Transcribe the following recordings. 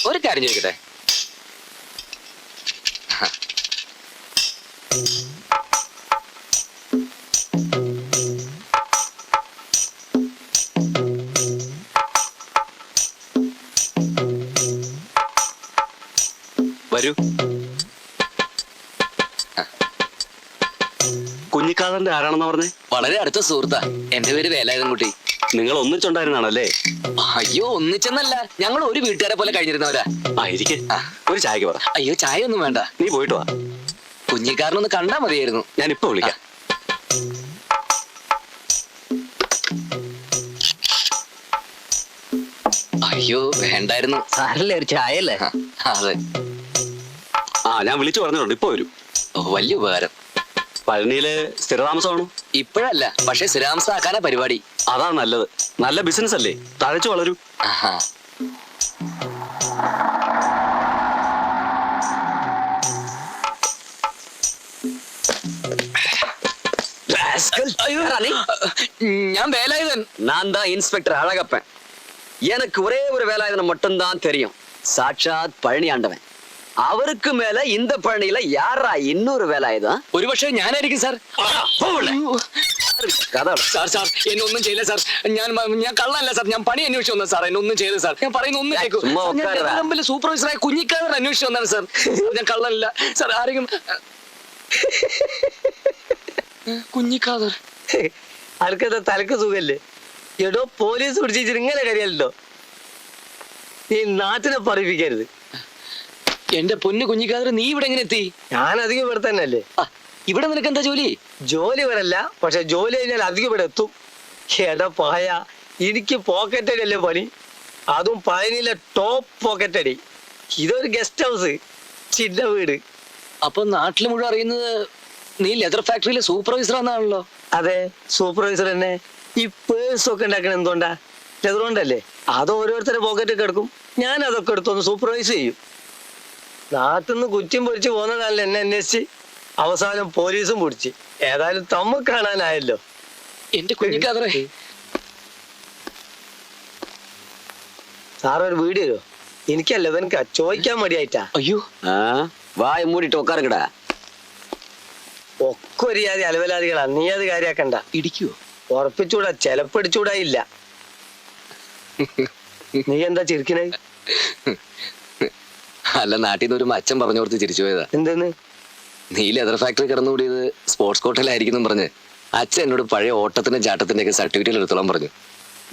ഒരു കാര്യം ചോദിക്കട്ടെ? വരൂ. കുഞ്ഞിക്കാതറിന്റെ ആരാണെന്ന് പറഞ്ഞേ? വളരെ അടുത്ത സുഹൃത്താ. എന്റെ പേര് വേലായുധൻ കുട്ടി. നിങ്ങൾ ഒന്നിച്ചുണ്ടായിരുന്നാണല്ലേ? അയ്യോ, ഒന്നിച്ചെന്നല്ല, ഞങ്ങൾ ഒരു വീട്ടുകാരെ പോലെ കഴിഞ്ഞിരുന്നവരാ. ഇരിക്കെ, ഒരു ചായക്ക് പറ. അയ്യോ, ചായ ഒന്നും വേണ്ട, നീ പോയിട്ട് വാ. കുഞ്ഞിക്കാരനൊന്ന് കണ്ടാ മതിയായിരുന്നു. ഞാൻ ഇപ്പൊ വിളിക്കാം. അയ്യോ, വേണ്ടായിരുന്നു. സാരല്ലേ, ഒരു ചായ അല്ലേ? അതെ. ഞാൻ വിളിച്ചു പറഞ്ഞിട്ടുണ്ട്, ഇപ്പൊ വരും. വലിയ ഉപകാരം. പഴനിയില് സ്ഥിരതാമസമാണോ? ഇപ്പോഴല്ല, പക്ഷെ സ്ഥിരാംസാക്കാനാ പരിപാടി. അതാ നല്ലത്. നല്ല ബിസിനസ് അല്ലേ, തഴച്ചു വളരൂ. ആഹാ. ഞാൻ வேலாயுதன். நான் தான் இன்ஸ்பெக்டர் அழகப்பன். எனக்கு ஒரே ஒரு வேலாயுதனை மட்டும்தான் தெரியும். சாட்சாத் பழனி ஆண்டவன். அவருக்கு மேல இந்த பழனியில யாரா இன்னொரு வேலாயுதம்? ഒരു പക്ഷേ ഞാനായിരിക്കും സാർ. കഥ സാർ എന്നെ ഒന്നും ചെയ്യില്ല സാർ. ഞാൻ കള്ളല്ല സാർ. ഞാൻ പണി അന്വേഷിച്ചു വന്നത് സാർ. എന്നെ ഒന്നും ചെയ്ത് സാർ. ഞാൻ പറയുന്ന ഒന്നും കേൾക്കൂ. ഞാൻ സൂപ്പർവൈസറായ കുഞ്ഞിക്കാരൻ അന്വേഷിച്ചു വന്നാണ് സാർ. ഞാൻ കള്ളല്ല സാർ. ആരെങ്കിലും കുഞ്ഞിക്കാതർ അനക്കത്തെ തലക്ക് സുഖല്ലേ? എടോ, പോലീസ് പിടിച്ചിട്ട് ഇങ്ങനെ കഴിയല്ലോ. നീ നാട്ടിനെ പറയിപ്പിക്കരുത്. എന്റെ പൊന്നു കുഞ്ഞിക്കാതർ, നീ ഇവിടെ എങ്ങനെ എത്തി? ഞാൻ അധികം ഇവിടെ തന്നെ അല്ലേ. ഇവിടെ നിനക്ക് എന്താ ജോലി? ജോലി വരല്ല, പക്ഷെ ജോലി കഴിഞ്ഞാൽ അധികം ഇവിടെ എത്തും. എടാ പായ, എനിക്ക് പോക്കറ്റ് അടി അല്ലേ പണി. അതും പഴനിയിലെ ടോപ്പ് പോക്കറ്റ് അടി. ഇതൊരു ഗസ്റ്റ് ഹൗസ്, ചിന്ന വീട്. അപ്പൊ നാട്ടിൽ മുഴുവൻ അറിയുന്നത് നീ ലെതർ ഫാക്ടറിയിലെ സൂപ്പർവൈസർ ആണെന്നാണല്ലോ. അതെ, സൂപ്പർവൈസർ തന്നെ. ഈ പേഴ്സ് ഒക്കെ ഉണ്ടാക്കണ എന്തുകൊണ്ടാ? ലെതർ കൊണ്ടല്ലേ. അത് ഓരോരുത്തരുടെ പോക്കറ്റിൽ കിടക്കും. ഞാൻ അതൊക്കെ എടുത്തൊന്ന് സൂപ്പർവൈസ് ചെയ്യും. നാട്ടിൽ നിന്ന് കുറ്റിയും പൊരിച്ച് പോകുന്നതല്ല എന്നെ അന്വേഷിച്ച് അവസാനം പോലീസും പിടിച്ച്. ഏതായാലും തമ്മ കാണാനായല്ലോ. എന്റെ കുഞ്ഞിക്കാതറേ, സാറൊരു വീഡിയോ തരുമോ? എനിക്കല്ല, ഇവനക്കാ ചോദിക്കാൻ മടിയായിട്ടാ. അയ്യോ, வாய மூடிட்டு உட்காருங்கடா. ഒക്കെ ഒരു ജാതി അലവലാദികളാ. നീ അത് കാര്യാക്കണ്ട. ഇടിക്കുവോ? ഉറപ്പിച്ചൂടാ, ചെലപ്പടിച്ചൂടാ ഇല്ല. നീ എന്താ ചിരിക്കണേ? അല്ല, നാട്ടിൽ നിന്ന് ഒരു അച്ഛൻ പറഞ്ഞു കൊടുത്ത് ചിരിച്ചു പോയതാ. എന്തെന്ന്? നീ ലെതർ ഫാക്ടറി കിടന്നുകൂടിയത് സ്പോർട്സ് കോട്ടയിലായിരിക്കും പറഞ്ഞ് അച്ഛൻ എന്നോട് പഴയ ഓട്ടത്തിന്റെ ചാട്ടത്തിന്റെ ഒക്കെ സർട്ടിഫിക്കറ്റ് എടുത്തോളാൻ പറഞ്ഞു.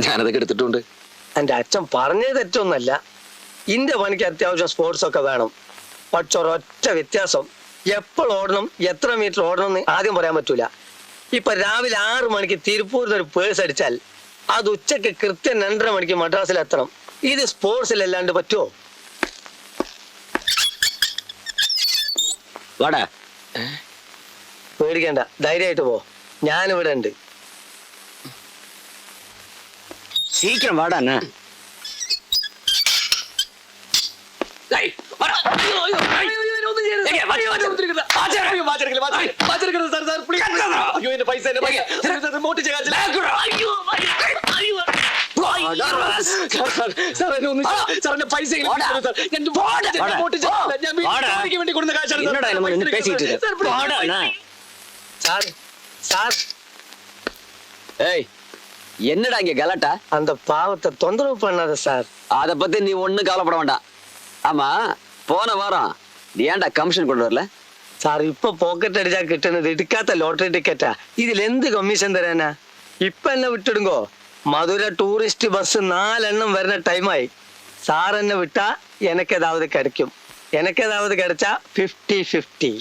ഞാനതൊക്കെ എടുത്തിട്ടുണ്ട്. എന്റെ അച്ഛൻ പറഞ്ഞത് തെറ്റൊന്നല്ല. ഇന്റെ പണിക്ക് അത്യാവശ്യം സ്പോർട്സ് ഒക്കെ വേണം. പക്ഷെ ഒരൊറ്റ വ്യത്യാസം, എപ്പോൾ ഓടണം, എത്ര മീറ്റർ ഓടണം എന്ന് ആദ്യം പറയാൻ പറ്റൂല. ഇപ്പൊ രാവിലെ 6 മണിക്ക് തിരുപ്പൂരിൽ ഒരു പേഴ്സ് അടിച്ചാൽ അത് ഉച്ചക്ക് കൃത്യം 2:30 മണിക്ക് മദ്രാസിൽ എത്തണം. ഇത് സ്പോർട്സിലല്ലാണ്ട് പറ്റുമോ? வாடா. പേടിക്കണ്ട, ധൈര്യമായിട്ട് പോ. ഞാനിവിടെ ഉണ്ട്. சீக்கிரம் வாடா அண்ணா. என்னடா இங்க கலாட்டா? அந்த பாவத்தை தொந்தரவு பண்ணாத சார். அத பத்தி நீ ஒண்ணும் கவலைப்பட வேண்டாம். ஆமா, போன வாரம் நீ ஏன்டா கமிஷன் கொண்டு வரல? സാർ, ഇപ്പൊ പോക്കറ്റ് അടിച്ചാ കിട്ടുന്നത് എടുക്കാത്ത ലോട്ടറി ടിക്കറ്റാ. ഇതിൽ എന്ത് കമ്മീഷൻ തരാനാ? ഇപ്പൊ എന്നെ വിട്ടിടുങ്കോ. മധുര ടൂറിസ്റ്റ് ബസ് 4 എണ്ണം വരുന്ന ടൈമായി. സാർ എന്നെ വിട്ടാ എനക്കേതാവത് കിടക്കും. എനക്കേതാവത് കിടച്ചാ 50-50.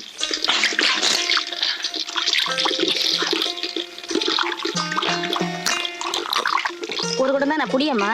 ஒரு குடம் தான் நான் புளியம்மா.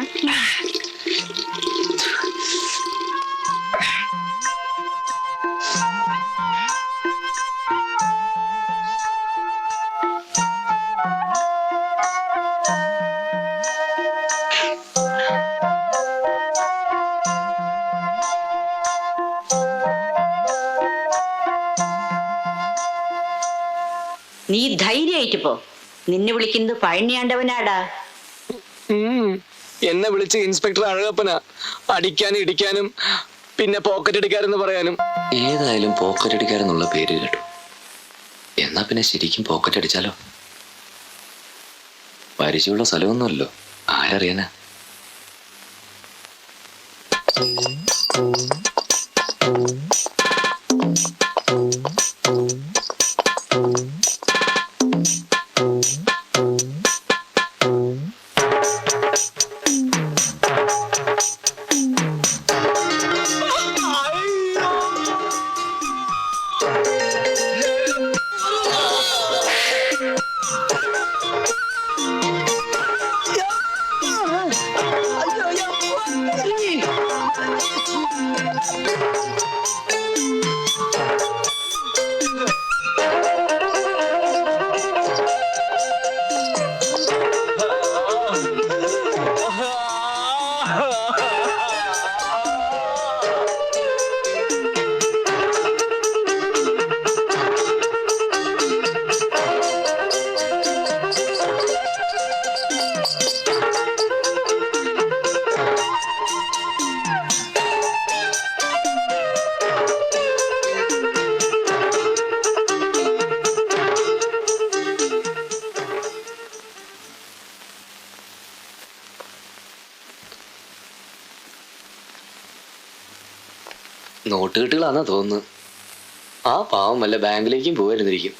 നീ ധൈര്യമായിട്ട് പോ. നിന്നെ വിളിക്കുന്നത് പഴനിയാണ്ടവനാടാ. എന്നെ വിളിച്ച് ഇൻസ്പെക്ടർ അഴകപ്പനാ. അടിക്കാനും ഇടിക്കാനും പിന്നെ പോക്കറ്റ് അടിക്കാരെന്ന് പറയാനും. ഏതായാലും പോക്കറ്റ് അടിക്കാരെന്നുള്ള പേര് കേട്ടു. എന്നാ പിന്നെ ശരിക്കും പോക്കറ്റ് അടിച്ചാലോ? പരിചയമുള്ള സ്ഥലമൊന്നുമല്ലോ, ആരറിയാനാ? നോട്ടുകെട്ടുകളാന്നാ തോന്നുന്നു. ആ പാവം വല്ല ബാങ്കിലേക്കും പോയിരുന്നിരിക്കും.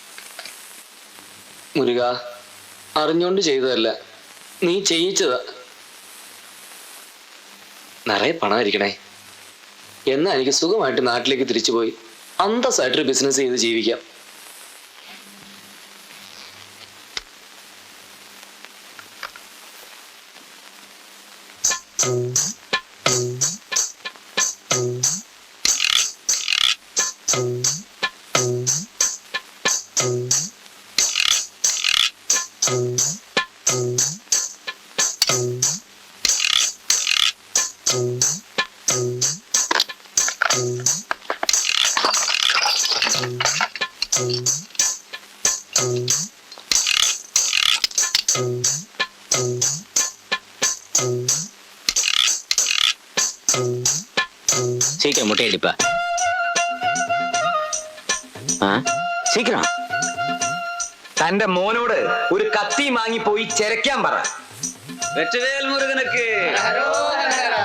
മുരുക, അറിഞ്ഞോണ്ട് ചെയ്തതല്ല, നീ ചെയ്യിച്ചതാ. നിറയെ പണമായിരിക്കണേ. എന്നാ എനിക്ക് സുഖമായിട്ട് നാട്ടിലേക്ക് തിരിച്ചുപോയി അന്തസ്സായിട്ടൊരു ബിസിനസ് ചെയ്ത് ജീവിക്കാം. சீக்கிரம் முட்டை அடிப்பா. சீக்கிரம். തന്റെ മോനോട് ഒരു കത്തി വാങ്ങി പോയി ചെരക്കാൻ പറ. വെട്ടുവേൽ മുരുകനുക്ക്,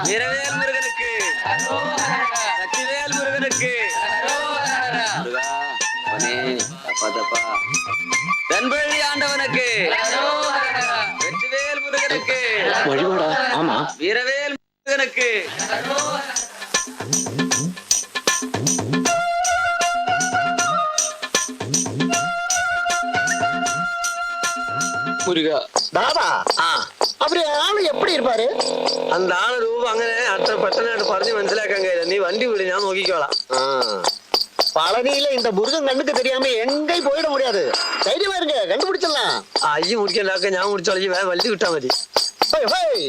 വീരവേൽ മുരുകനുക്ക്, ശക്തിവേൽ മുരുകനുക്ക്, തെൻപള്ളി ആണ്ടവനുക്ക്, വെട്ടുവേൽ മുരുകനുക്ക്, வழிபாடா? ஆமா. വീരവേൽ മുരുകനുക്ക്. മുരുക, ദാദാ, അവര് ആള് എപ്പടി ഇരുപ്പാര്? அந்த ஆளு ரூபம் അങ്ങനെ അത്ര പെട്ടെന്നായിട്ട് പറഞ്ഞു മനസ്സിലാക്കാൻ കഴിയില്ല. നീ വണ്ടി വിട്, ഞാൻ നോക്കിക്കോളാം. பழனியில இந்த முருகன் கண்ணுக்கு தெரியாம எங்கேயும் போயிட முடியாது. தைரியமா இருங்க, கண்டுபிடிச்சிடலாம். അയ്യ മുടിക്കണ്ടാക്ക, ഞാൻ മുടിച്ചോളി. വണ്ടി വിട്ടാ മതി. ஹோய், ஹோய்.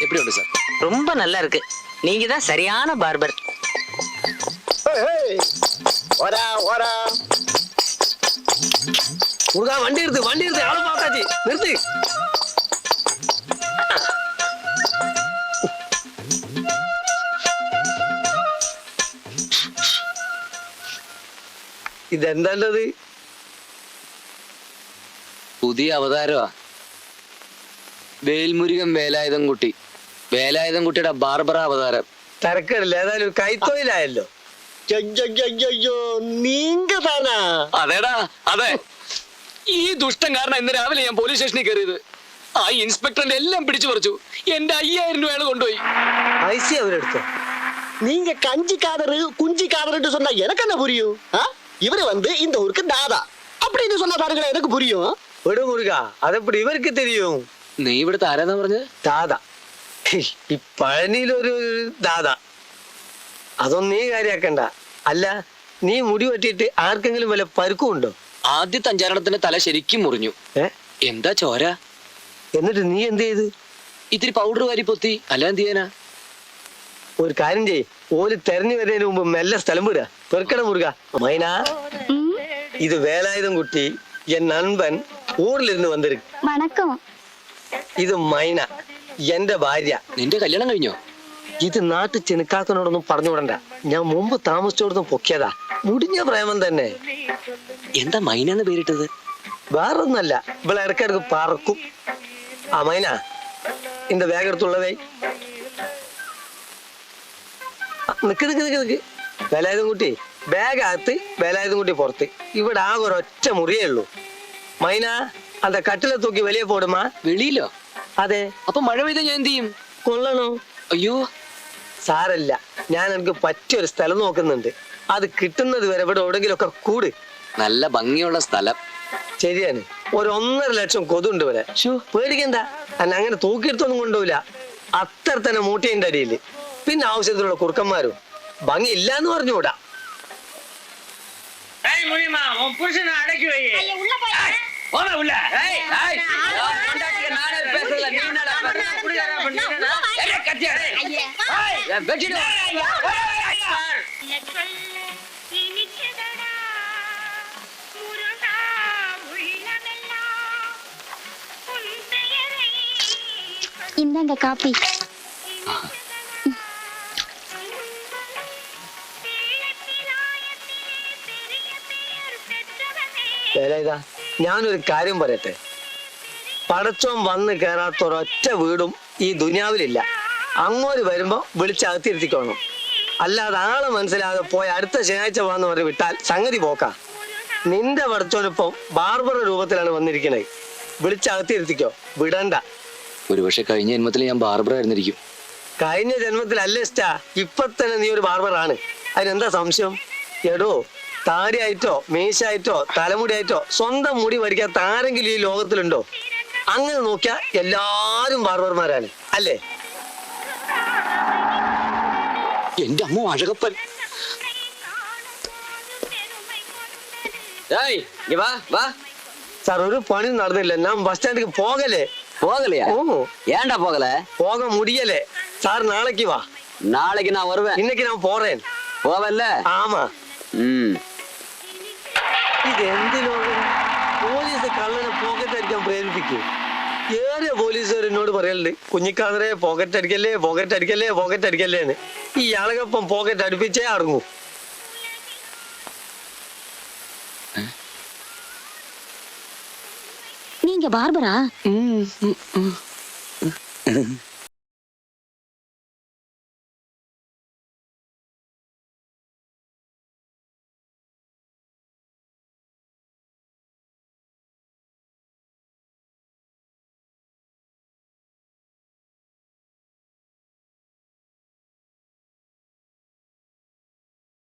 எப்படி உண்டு சார்? ரொம்ப நல்லா இருக்கு. நீங்க தான் சரியான பார்பர். ஹோய், ஹோய். ஓரா, ஓரா. മുരുകാ, വണ്ടി എടുത്ത്, വണ്ടി എടുത്ത്. ആള് പാത്താച്ചി നിർത്തി. ഇതെന്താണ്ടത്? പുതിയ അവതാരമാ. വേൽമുരുകൻ വേലായുധൻകുട്ടി. വേലായുധൻകുട്ടിയുടെ ബാർബറ അവതാരം. തിരക്കിടില്ല, ഏതായാലും കൈത്തൊഴിലായല്ലോ. ஐயோ, நீங்க தானா? അതേടാ, അതെ. ഈ ദുഷ്ടൻ കാരണം ഇന്ന് രാവിലെ ഞാൻ പോലീസ് സ്റ്റേഷനിൽ കയറിയത്. ആ ഇൻസ്പെക്ടറിന്റെ എല്ലാം പിടിച്ചു പറിച്ചു. എന്റെ 5000 രൂപയാണ് കൊണ്ടുപോയി. ഐസി അവരെടുത്തോ? நீங்க கஞ்சி காதரு குஞ்சி காதருன்னு சொன்னா எனக்கு என்ன புரியும்? இவரு வந்து இந்த ஊருக்கு தாதா அப்படின்னு சொன்னா பாருங்களேன், எனக்கு புரியும். വിടു മുരുക, അതെപ്പടി ഇവർക്ക് തെരിയും? നീ ഇവിടുത്തെ ആരാന്നാ പറഞ്ഞത്? ദാദാ. ഈ പഴനിയിലൊരു ദാദാ. അതൊന്നും നീ കാര്യാക്കണ്ട. അല്ല, നീ മുടി വെട്ടിയിട്ട് ആർക്കെങ്കിലും വല്ല പരുക്കും ഉണ്ടോ? ആദ്യത്തെ 5 തല ശരിക്കും മുറിഞ്ഞു. എന്താ ചോര? എന്നിട്ട് നീ എന്ത് ചെയ്ത്? ഇത്തിരി പൗഡർ വാരി പൊത്തി, അല്ല എന്ത് ചെയ്യാനാ? ഒരു കാര്യം ചെയ്യ്, ഓല് തെരഞ്ഞു വരുന്നതിന് മുമ്പ് മെല്ലെ സ്ഥലം വിടുക. പെറുക്കട മുറുക. മൈന, ഇത് വേലായുധം കുട്ടി, എൻ നண்பன் ഊരിലിരുന്ന് വന്നിരിക്കും. വണക്കം. ഇത് മൈന, എന്റെ ഭാര്യ. നിന്റെ കല്യാണം കഴിഞ്ഞോ? ഇത് നാട്ടു ചെനുക്കാത്തനോടൊന്നും പറഞ്ഞു വിടണ്ട. ഞാൻ മുമ്പ് താമസിച്ചോടൊന്നും പൊക്കിയതാ. മുടിഞ്ഞ പ്രേമം തന്നെ. എന്താ മൈനെന്ന് പേരിട്ടത്? വേറൊന്നല്ല, ഇവിടെ ഇടക്കിടക്ക് പറക്കും. ആ മൈന, ഇന്റെ ബാഗ് എടുത്തുള്ളവേ. നിക്ക് നിക്ക് നിക്ക് നിക്ക്. വേലായുധം കുട്ടി ബാഗ് അകത്ത്, വേലായുധം കുട്ടി പുറത്ത്. ഇവിടെ ആകെ ഒരൊറ്റ മുറിയേ ഉള്ളൂ. മൈന, അന്ത കട്ടിലെ തൂക്കി വെളിയെ പോടുമാ. വെളിയിലോ? അതെ. അപ്പൊ മഴ പെയ്താ ഞാൻ എന്ത് ചെയ്യും? കൊള്ളണോ? അയ്യോ, സാരല്ല, ഞാൻ എനിക്ക് പറ്റിയൊരു സ്ഥലം നോക്കുന്നുണ്ട്. അത് കിട്ടുന്നത് വരെ ഇവിടെ എവിടെങ്കിലും ഒക്കെ കൂട്. നല്ല ഭംഗിയുള്ള സ്ഥലം. ശരിയാണ്. ഒരു 1.5 ലക്ഷം കൊതുണ്ട് ഇവിടെ. പേടിക്കണ്ട, അല്ല അങ്ങനെ തൂക്കിയെടുത്തൊന്നും കൊണ്ടുപോയില്ല. അത്ര തന്നെ മൂട്ടിന്റെ അടിയില്. പിന്നെ ആവശ്യത്തിലുള്ള കുറുക്കന്മാരും. ഭംഗി ഇല്ലാന്ന് പറഞ്ഞുകൂടാ. புருஷனை அடக்கி வை. போன உள்ள. இந்தாங்க காப்பி. വേലായുധാ, ഞാനൊരു കാര്യം പറയട്ടെ. പടച്ചോൻ വന്ന് കയറാത്ത ഒരൊറ്റ വീടും ഈ ദുനിയാവിലില്ല. അങ്ങോട്ട് വരുമ്പോ വിളിച്ചകത്തിരുത്തിക്കോണം. അല്ലാതെ ആളെ മനസ്സിലാതെ പോയി അടുത്ത ശനിയാഴ്ച വന്ന് പറഞ്ഞ് വിട്ടാൽ സംഗതി പോക്കാ. നിന്റെ പടച്ചോനിപ്പം ബാർബറ രൂപത്തിലാണ് വന്നിരിക്കണത്. വിളിച്ചകത്തിരുത്തിക്കോ, വിടണ്ട. ഒരുപക്ഷെ കഴിഞ്ഞ ജന്മത്തിൽ ഞാൻ ബാർബർ ആയിരുന്നിരിക്കും. കഴിഞ്ഞ ജന്മത്തിലല്ലേ ഇഷ്ടാ, ഇപ്പൊ തന്നെ നീ ഒരു ബാർബറാണ്. അതിനെന്താ സംശയം? എടോ, താടിയായിട്ടോ മീശായിട്ടോ തലമുടിയായിട്ടോ സ്വന്തം മുടി വടിക്കാത്ത ആരെങ്കിലും ഈ ലോകത്തിലുണ്ടോ? അങ്ങനെ നോക്കിയാ എല്ലാരും ബാർബർമാരാണ്, അല്ലേ? എന്റെ അമ്മ അഴകപ്പൻ. സാർ, ഒരു പണി നടന്നില്ല. ഞാൻ ബസ് സ്റ്റാൻഡിക്ക് പോകലേ. போகலையா? ഓ, ஏன்டா போகல? പോക മുടിയല്ലേ. സാർ നാളേക്ക് വാ. நாளைக்கு நான் வருவேன். ഇന്നേക്ക് ഞാൻ പോറേൻ. போவல்ல? ആമാ. ம். ഇതെന്തിനോ പോലീസ് കള്ളനെ പോക്കറ്റ് അടിക്കാൻ പ്രേരിപ്പിക്കും. ഏറെ പോലീസുകാർ എന്നോട് പറയലുണ്ട്, കുഞ്ഞിക്കാതറെ പോക്കറ്റ് അടിക്കല്ലേ, പോക്കറ്റ് അടിക്കല്ലേ, പോക്കറ്റ് അടിക്കല്ലേ എന്ന്. ഈ ആളകപ്പം പോക്കറ്റ് അടുപ്പിച്ചേ അടങ്ങൂ. நீங்க பார்பரா?